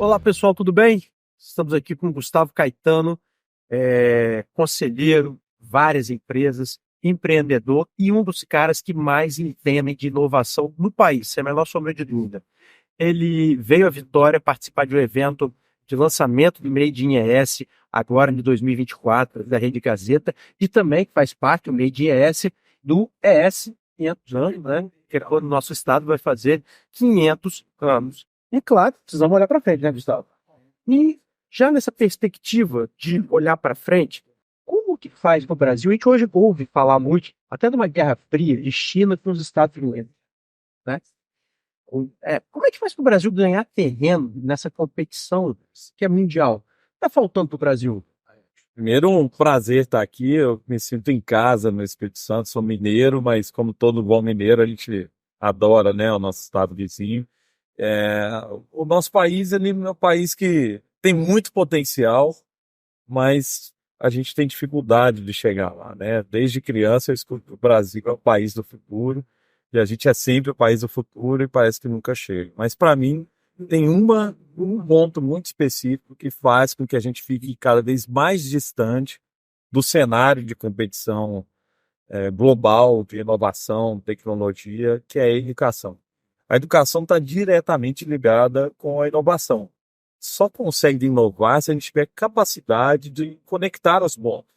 Olá pessoal, tudo bem? Estamos aqui com o Gustavo Caetano, conselheiro, várias empresas, empreendedor e um dos caras que mais entendem de inovação no país, sem a menor sombra de dúvida. Ele veio a Vitória participar de um evento de lançamento do Made in ES, agora de 2024, da Rede Gazeta, e também faz parte do Made in ES do ES 500 anos, né? Que é quando o nosso estado vai fazer 500 anos. E claro, precisamos olhar para frente, né, Gustavo? E já nessa perspectiva de olhar para frente, como que faz no Brasil? A gente hoje ouve falar muito, até de uma guerra fria de China com os Estados Unidos, né? Como é que faz para o Brasil ganhar terreno nessa competição que é mundial? Está faltando para o Brasil? Primeiro, um prazer estar aqui. Eu me sinto em casa no Espírito Santo. Sou mineiro, mas como todo bom mineiro, a gente adora, né, o nosso estado vizinho. É, o nosso país, ele é um país que tem muito potencial, mas a gente tem dificuldade de chegar lá, né? Desde criança eu escuto que o Brasil é o país do futuro e a gente é sempre o país do futuro e parece que nunca chega. Mas para mim tem um ponto muito específico que faz com que a gente fique cada vez mais distante do cenário de competição global, de inovação, tecnologia, que é a educação. A educação está diretamente ligada com a inovação. Só consegue inovar se a gente tiver capacidade de conectar os pontos.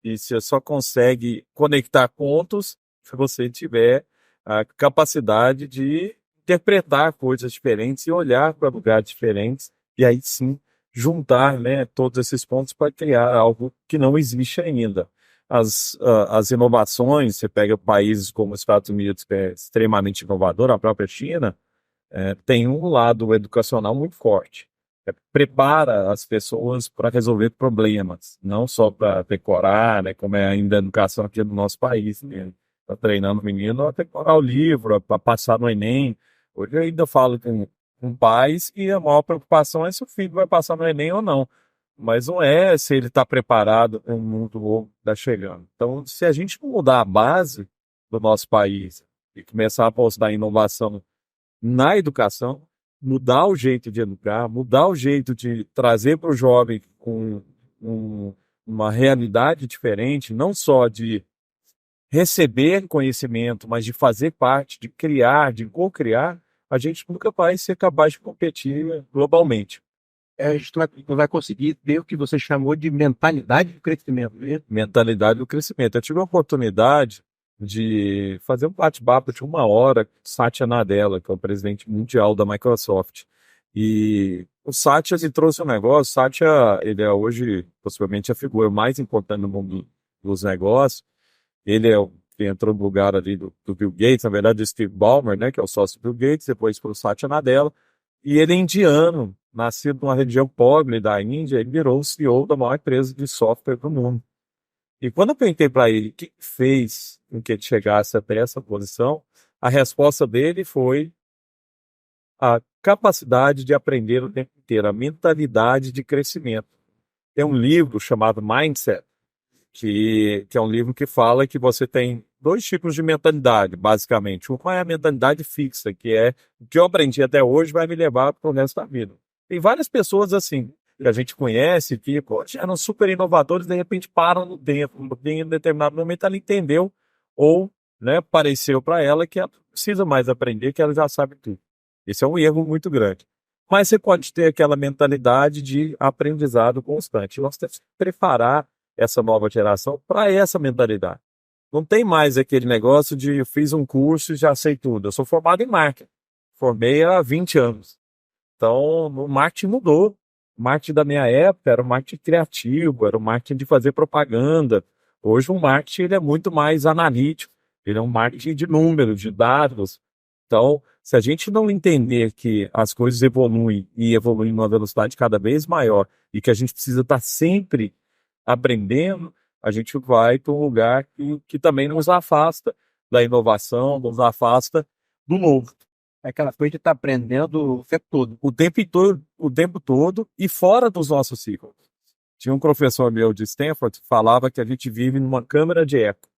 E você só consegue conectar pontos se você tiver a capacidade de interpretar coisas diferentes e olhar para lugares diferentes. E aí sim juntar, né, todos esses pontos para criar algo que não existe ainda. As inovações, você pega países como os Estados Unidos, que é extremamente inovador, a própria China, tem um lado educacional muito forte. Prepara as pessoas para resolver problemas, não só para decorar, né, como é ainda a educação aqui no nosso país. Né? Tá treinando o menino a decorar o livro, para passar no Enem. Hoje eu ainda falo com pais que a maior preocupação é se o filho vai passar no Enem ou não. Mas não é se ele está preparado para o mundo novo que está chegando. Então, se a gente não mudar a base do nosso país e começar a apostar em inovação na educação, mudar o jeito de educar, mudar o jeito de trazer para o jovem uma realidade diferente, não só de receber conhecimento, mas de fazer parte, de criar, de co-criar, a gente nunca vai ser capaz de competir globalmente. A gente não vai conseguir ter o que você chamou de mentalidade do crescimento, né? Mentalidade do crescimento. Eu tive a oportunidade de fazer um bate-papo de 1 hora com o Satya Nadella, que é o presidente mundial da Microsoft. E o Satya ele trouxe um negócio. O Satya, ele é hoje possivelmente a figura mais importante no mundo dos negócios. Ele é que entrou no lugar ali do Bill Gates, na verdade do Steve Ballmer, né, que é o sócio do Bill Gates, depois foi o Satya Nadella. E ele é indiano, nascido numa região pobre da Índia, ele virou o CEO da maior empresa de software do mundo. E quando eu perguntei para ele o que fez com que ele chegasse até essa posição, a resposta dele foi a capacidade de aprender o tempo inteiro, a mentalidade de crescimento. Tem um livro chamado Mindset, que é um livro que fala que você tem dois tipos de mentalidade, basicamente. Uma é a mentalidade fixa, que é o que eu aprendi até hoje vai me levar para o resto da vida. Tem várias pessoas assim, que a gente conhece, que pô, eram super inovadores, de repente param no tempo, em um determinado momento ela entendeu, ou né, pareceu para ela que ela não precisa mais aprender, que ela já sabe tudo. Esse é um erro muito grande. Mas você pode ter aquela mentalidade de aprendizado constante. Nós temos que preparar essa nova geração para essa mentalidade. Não tem mais aquele negócio de eu fiz um curso e já sei tudo. Eu sou formado em marketing. Formei há 20 anos. Então, o marketing mudou. O marketing da minha época era o marketing criativo, era o marketing de fazer propaganda. Hoje o marketing ele é muito mais analítico. Ele é um marketing de números, de dados. Então, se a gente não entender que as coisas evoluem e evoluem numa velocidade cada vez maior e que a gente precisa estar sempre aprendendo, a gente vai para um lugar que também nos afasta da inovação, nos afasta do novo. É aquela coisa de estar aprendendo o tempo todo. O tempo todo e fora dos nossos ciclos. Tinha um professor meu de Stanford que falava que a gente vive numa câmara de eco,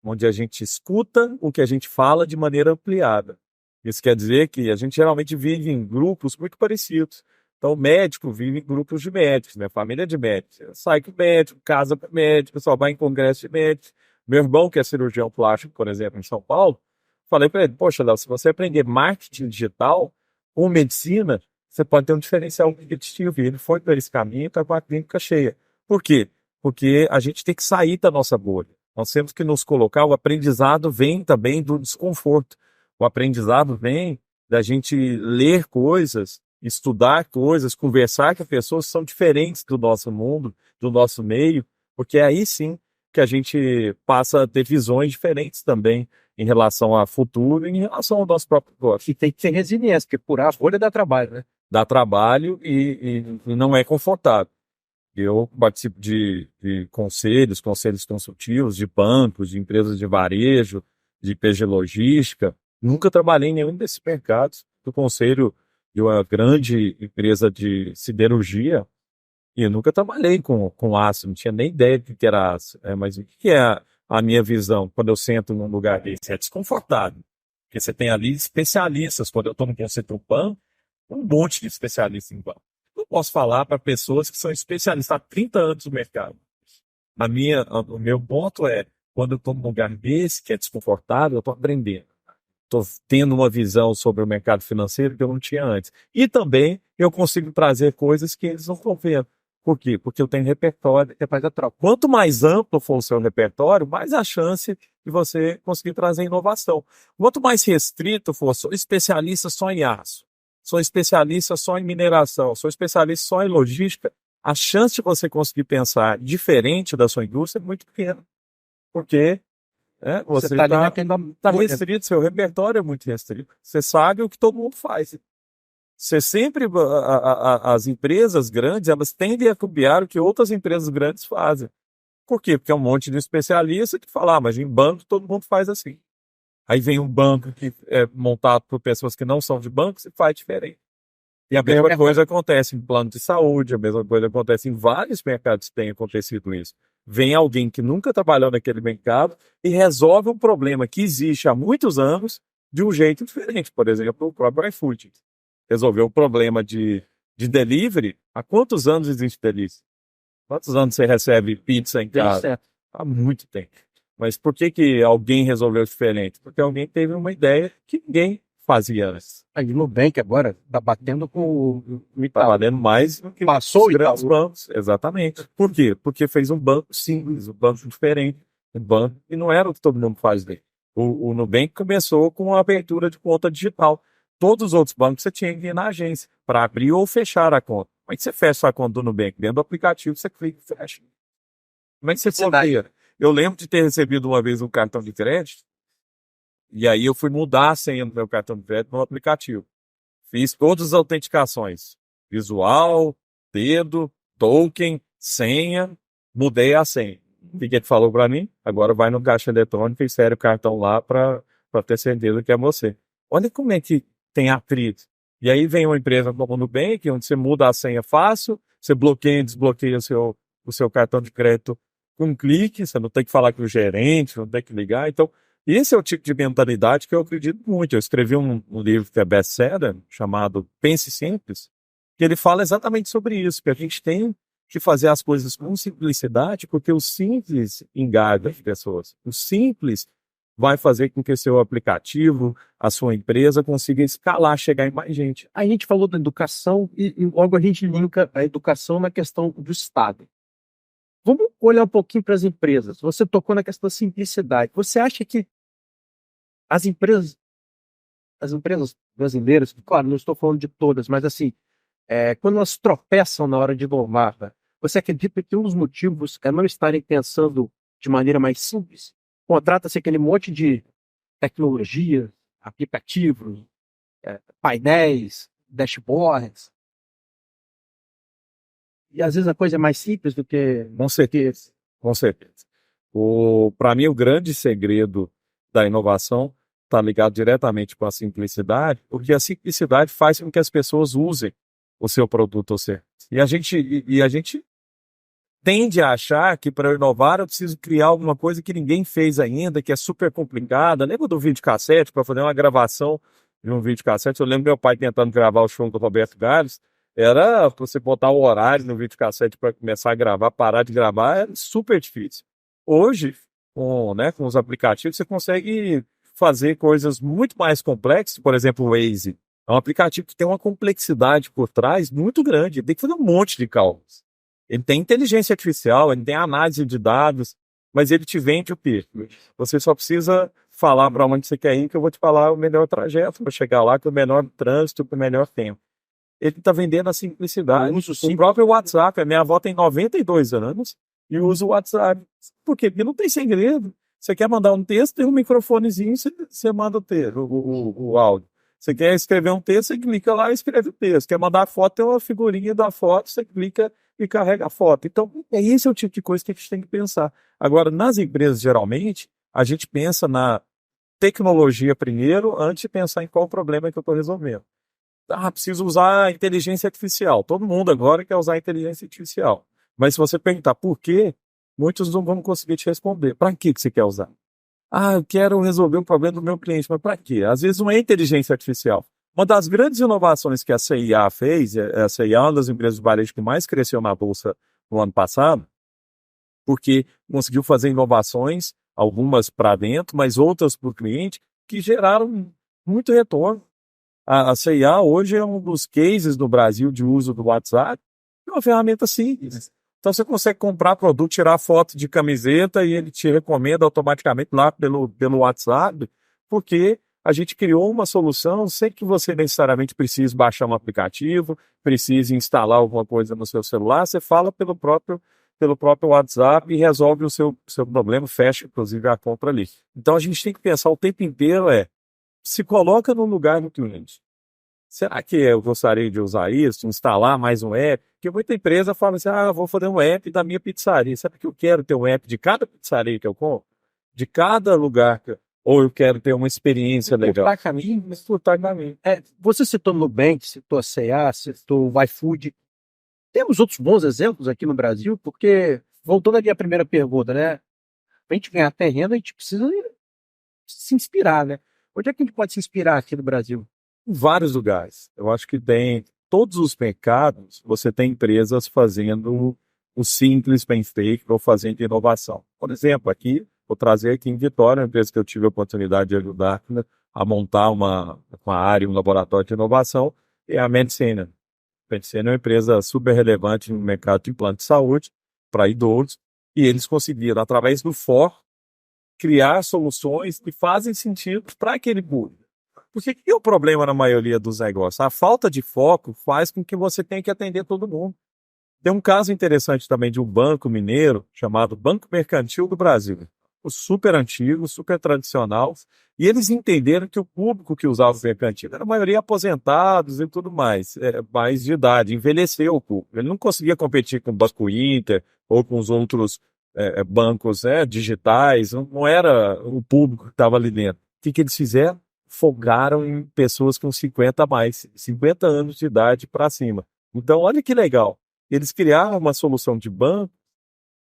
onde a gente escuta o que a gente fala de maneira ampliada. Isso quer dizer que a gente geralmente vive em grupos muito parecidos. Então, médico vive em grupos de médicos, minha família é de médicos. Sai com médico, casa com médico, só vai em congresso de médicos. Meu irmão, que é cirurgião plástico, por exemplo, em São Paulo, falei para ele, poxa, Léo, se você aprender marketing digital ou medicina, você pode ter um diferencial competitivo. E ele foi por esse caminho e está com a clínica cheia. Por quê? Porque a gente tem que sair da nossa bolha. Nós temos que nos colocar, o aprendizado vem também do desconforto. O aprendizado vem da gente ler coisas, estudar coisas, conversar com pessoas que são diferentes do nosso mundo, do nosso meio, porque é aí sim que a gente passa a ter visões diferentes também em relação ao futuro e em relação ao nosso próprio negócio. E tem que ter resiliência, porque furar a folha dá trabalho, né? Dá trabalho e não é confortável. Eu participo de conselhos consultivos, de bancos, de empresas de varejo, de PG Logística. Nunca trabalhei em nenhum desses mercados. Do conselho de uma grande empresa de siderurgia e eu nunca trabalhei com aço, não tinha nem ideia do que era aço. Mas o que é a minha visão quando eu sento num lugar desse? É desconfortável. Porque você tem ali especialistas. Quando eu estou no conceito do banco, um monte de especialistas em banco. Eu posso falar para pessoas que são especialistas há 30 anos no mercado. O meu ponto é, quando eu estou num lugar desse, que é desconfortável, eu estou aprendendo. Estou tendo uma visão sobre o mercado financeiro que eu não tinha antes. E também eu consigo trazer coisas que eles não estão vendo. Por quê? Porque eu tenho repertório. Depois da troca. Quanto mais amplo for o seu repertório, mais a chance de você conseguir trazer inovação. Quanto mais restrito for, sou especialista só em aço, sou especialista só em mineração, sou especialista só em logística, a chance de você conseguir pensar diferente da sua indústria é muito pequena. Porque você está restrito, seu repertório é muito restrito. Você sabe o que todo mundo faz. Você sempre, as empresas grandes, elas tendem a copiar o que outras empresas grandes fazem. Por quê? Porque é um monte de especialista que fala, mas em banco todo mundo faz assim. Aí vem um banco que é montado por pessoas que não são de bancos e faz diferente. E a mesma coisa acontece em plano de saúde, a mesma coisa acontece em vários mercados que tem acontecido isso. Vem alguém que nunca trabalhou naquele mercado e resolve um problema que existe há muitos anos de um jeito diferente. Por exemplo, o próprio iFood resolveu o problema de delivery. Há quantos anos existe delivery? Quantos anos você recebe pizza em casa? Há muito tempo. Mas por que alguém resolveu diferente? Porque alguém teve uma ideia que ninguém fazia antes. A Nubank agora está batendo com o Está valendo mais do que passou os grandes bancos. Exatamente. Por quê? Porque fez um banco simples, um banco diferente. Um banco que não era o que todo mundo faz dele. O Nubank começou com a abertura de conta digital. Todos os outros bancos você tinha que ir na agência para abrir ou fechar a conta. Como é que você fecha a conta do Nubank? Dentro do aplicativo você clica e fecha. Como é que você bloqueia? Eu lembro de ter recebido uma vez um cartão de crédito e aí eu fui mudar a senha do meu cartão de crédito no aplicativo. Fiz todas as autenticações. Visual, dedo, token, senha, mudei a senha. O que ele falou para mim? Agora vai no caixa eletrônico e insere o cartão lá para ter certeza que é você. Olha como é que tem atrito. E aí vem uma empresa como o Nubank, onde você muda a senha fácil, você bloqueia e desbloqueia o seu cartão de crédito com um clique, você não tem que falar com o gerente, não tem que ligar. Então, esse é o tipo de mentalidade que eu acredito muito. Eu escrevi um livro que é best-seller, chamado Pense Simples, que ele fala exatamente sobre isso, que a gente tem que fazer as coisas com simplicidade, porque o simples engaja as pessoas. O simples vai fazer com que seu aplicativo, a sua empresa consiga escalar, chegar em mais gente. A gente falou da educação e logo a gente linka a educação na questão do Estado. Vamos olhar um pouquinho para as empresas. Você tocou na questão da simplicidade. Você acha que as empresas brasileiras, claro, não estou falando de todas, mas assim, quando elas tropeçam na hora de inovar, né, você acredita que um dos motivos é não estarem pensando de maneira mais simples? Contrata-se aquele monte de tecnologia, aplicativos, painéis, dashboards. E às vezes a coisa é mais simples do que... Com certeza, com certeza. Para mim, o grande segredo da inovação está ligado diretamente com a simplicidade, porque a simplicidade faz com que as pessoas usem o seu produto ou serviço. E a gente tende a achar que para inovar eu preciso criar alguma coisa que ninguém fez ainda, que é super complicada. Lembra do videocassete? Para fazer uma gravação de um videocassete, eu lembro meu pai tentando gravar o show do Roberto Carlos. Era você botar o horário no videocassete para começar a gravar, parar de gravar, era super difícil. Hoje, com os aplicativos, você consegue fazer coisas muito mais complexas. Por exemplo, o Waze é um aplicativo que tem uma complexidade por trás muito grande. Ele tem que fazer um monte de cálculos. Ele tem inteligência artificial, ele tem análise de dados, mas ele te vende o quê? Você só precisa falar para onde você quer ir, que eu vou te falar o melhor trajeto para chegar lá, com o menor trânsito, com o melhor tempo. Ele está vendendo a simplicidade. O próprio WhatsApp, a minha avó tem 92 anos e usa o WhatsApp. Por quê? Porque não tem segredo. Você quer mandar um texto, tem um microfonezinho, você manda o áudio. Você quer escrever um texto, você clica lá e escreve o texto. Quer mandar foto, tem uma figurinha da foto, você clica e carrega a foto. Então, esse é o tipo de coisa que a gente tem que pensar. Agora, nas empresas, geralmente, a gente pensa na tecnologia primeiro, antes de pensar em qual problema que eu estou resolvendo. Preciso usar a inteligência artificial. Todo mundo agora quer usar a inteligência artificial. Mas se você perguntar por quê, muitos não vão conseguir te responder. Para que você quer usar? Eu quero resolver um problema do meu cliente, mas para quê? Às vezes não é inteligência artificial. Uma das grandes inovações que a CIA fez, a CIA é uma das empresas de varejo que mais cresceu na Bolsa no ano passado, porque conseguiu fazer inovações, algumas para dentro, mas outras para o cliente, que geraram muito retorno. A CIA hoje é um dos cases no Brasil de uso do WhatsApp, é uma ferramenta simples. Então você consegue comprar produto, tirar foto de camiseta e ele te recomenda automaticamente lá pelo WhatsApp, porque a gente criou uma solução sem que você necessariamente precise baixar um aplicativo, precise instalar alguma coisa no seu celular, você fala pelo próprio WhatsApp e resolve o seu problema, fecha inclusive a compra ali. Então a gente tem que pensar o tempo inteiro se coloca no lugar do cliente. Será que eu gostaria de usar isso, instalar mais um app? Porque muita empresa fala assim, vou fazer um app da minha pizzaria. Sabe que eu quero ter um app de cada pizzaria que eu compro? De cada lugar ou eu quero ter uma experiência legal. Encurtar caminho. Você citou o Nubank, citou a C&A, citou o iFood. Temos outros bons exemplos aqui no Brasil, porque, voltando à minha primeira pergunta, né? Para a gente ganhar terreno, a gente precisa se inspirar, né? Onde é que a gente pode se inspirar aqui no Brasil? Em vários lugares. Eu acho que tem todos os mercados, você tem empresas fazendo o simples bem feito ou fazendo inovação. Por exemplo, vou trazer aqui em Vitória, uma empresa que eu tive a oportunidade de ajudar a montar uma área, um laboratório de inovação, é a Medicina. A Medicina é uma empresa super relevante no mercado de plano de saúde para idosos, e eles conseguiram, através do foco, criar soluções que fazem sentido para aquele público. Porque que é o problema na maioria dos negócios? A falta de foco faz com que você tenha que atender todo mundo. Tem um caso interessante também de um banco mineiro chamado Banco Mercantil do Brasil. Super antigo, super tradicional. E eles entenderam que o público que usava o mercantil era a maioria aposentados e tudo mais, mais de idade, envelheceu o público. Ele não conseguia competir com o Banco Inter ou com os outros bancos digitais, não era o público que estava ali dentro. O que eles fizeram? Focaram em pessoas com 50 a mais, 50 anos de idade para cima. Então, olha que legal. Eles criaram uma solução de banco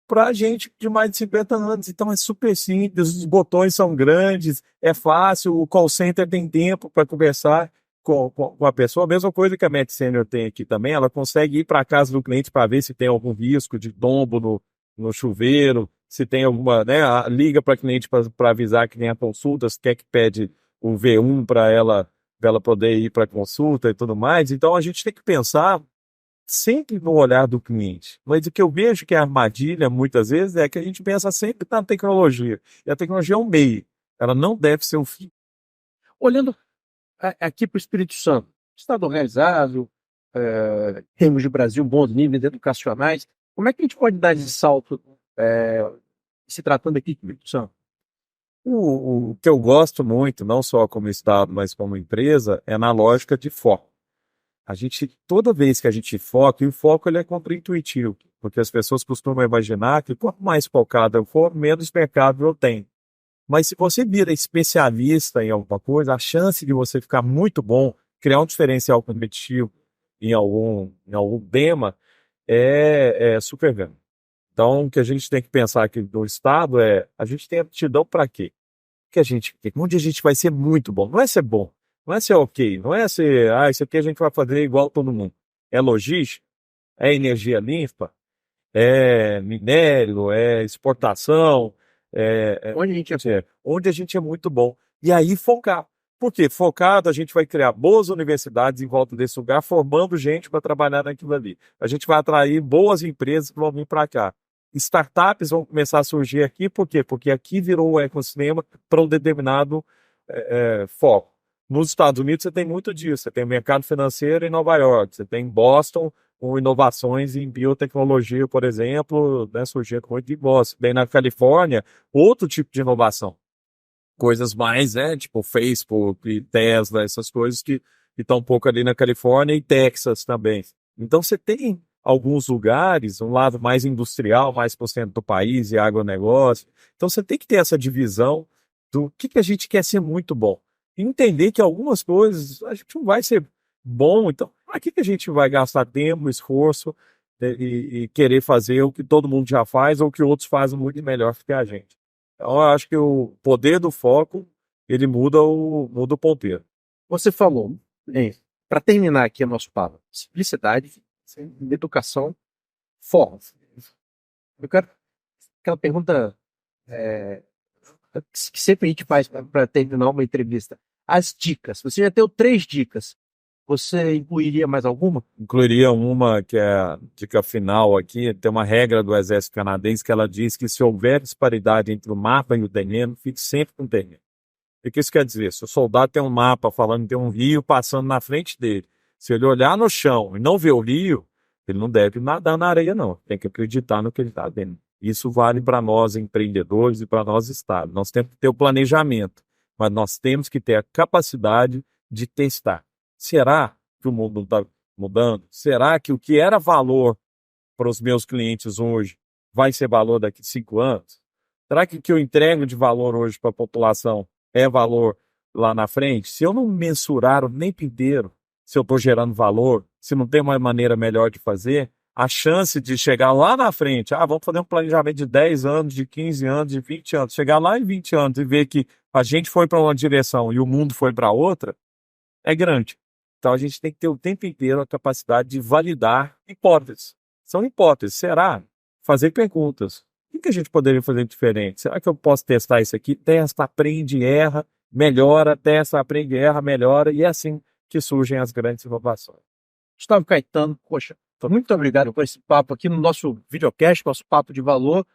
para gente de mais de 50 anos. Então, é super simples, os botões são grandes, é fácil, o call center tem tempo para conversar com a pessoa. A mesma coisa que a Met Senior tem aqui também, ela consegue ir para a casa do cliente para ver se tem algum risco de tombo no chuveiro, se tem alguma, liga para a cliente para avisar que tem a consulta, se quer que pede o V1 para ela poder ir para a consulta e tudo mais. Então, a gente tem que pensar sempre no olhar do cliente. Mas o que eu vejo que é armadilha, muitas vezes, é que a gente pensa sempre na tecnologia. E a tecnologia é um meio. Ela não deve ser o fim. Olhando aqui para o Espírito Santo, estado organizado, temos de Brasil bons níveis educacionais, como é que a gente pode dar esse salto se tratando aqui de Espírito Santo? O que eu gosto muito, não só como Estado, mas como empresa, é na lógica de foco. Toda vez que a gente foca, e o foco ele é contraintuitivo, porque as pessoas costumam imaginar que quanto mais focado eu for, menos mercado eu tenho. Mas se você vira especialista em alguma coisa, a chance de você ficar muito bom, criar um diferencial competitivo em algum tema, é super grande. Então, o que a gente tem que pensar aqui no Estado a gente tem aptidão para quê? Onde a gente vai ser muito bom. Não é ser bom, não é ser ok, não é ser, isso aqui a gente vai fazer igual todo mundo. É logística? É energia limpa? É minério? É exportação? Onde a gente é muito bom. E aí focar. Por quê? Focado, a gente vai criar boas universidades em volta desse lugar, formando gente para trabalhar naquilo ali. A gente vai atrair boas empresas que vão vir para cá. Startups vão começar a surgir aqui, por quê? Porque aqui virou o ecossistema para um determinado foco. Nos Estados Unidos você tem muito disso. Você tem o mercado financeiro em Nova York, você tem Boston com inovações em biotecnologia, por exemplo, né, surgindo com muito negócio. Bem na Califórnia, outro tipo de inovação. Coisas mais, tipo Facebook e Tesla, essas coisas que estão um pouco ali na Califórnia e Texas também. Então você tem alguns lugares, um lado mais industrial, mais por cento do país e agronegócio. Então você tem que ter essa divisão do que a gente quer ser muito bom. E entender que algumas coisas a gente não vai ser bom, então para que a gente vai gastar tempo, esforço e querer fazer o que todo mundo já faz ou o que outros fazem muito melhor que a gente. Então, eu acho que o poder do foco, ele muda o ponteiro. Você falou, para terminar aqui o nosso papo, simplicidade, educação, foco. Eu quero aquela pergunta que sempre a gente faz para terminar uma entrevista. As dicas. Você já deu 3 dicas. Você incluiria mais alguma? Incluiria uma que é a dica final aqui. Tem uma regra do Exército Canadense que ela diz que se houver disparidade entre o mapa e o terreno, fique sempre com o terreno. O que isso quer dizer? Se o soldado tem um mapa falando que tem um rio passando na frente dele, se ele olhar no chão e não ver o rio, ele não deve nadar na areia, não. Tem que acreditar no que ele está vendo. Isso vale para nós, empreendedores, e para nós, Estado. Nós temos que ter o planejamento, mas nós temos que ter a capacidade de testar. Será que o mundo está mudando? Será que o que era valor para os meus clientes hoje vai ser valor daqui a 5 anos? Será que o que eu entrego de valor hoje para a população é valor lá na frente? Se eu não mensurar o tempo inteiro, se eu estou gerando valor, se não tem uma maneira melhor de fazer, a chance de chegar lá na frente, vamos fazer um planejamento de 10 anos, de 15 anos, de 20 anos, chegar lá em 20 anos e ver que a gente foi para uma direção e o mundo foi para outra, é grande. Então a gente tem que ter o tempo inteiro a capacidade de validar hipóteses. São hipóteses. Será? Fazer perguntas. O que a gente poderia fazer diferente? Será que eu posso testar isso aqui? Testa, aprende, erra, melhora, testa, aprende, erra, melhora, e é assim que surgem as grandes inovações. Gustavo Caetano, poxa, muito obrigado por esse papo aqui no nosso videocast, nosso papo de valor.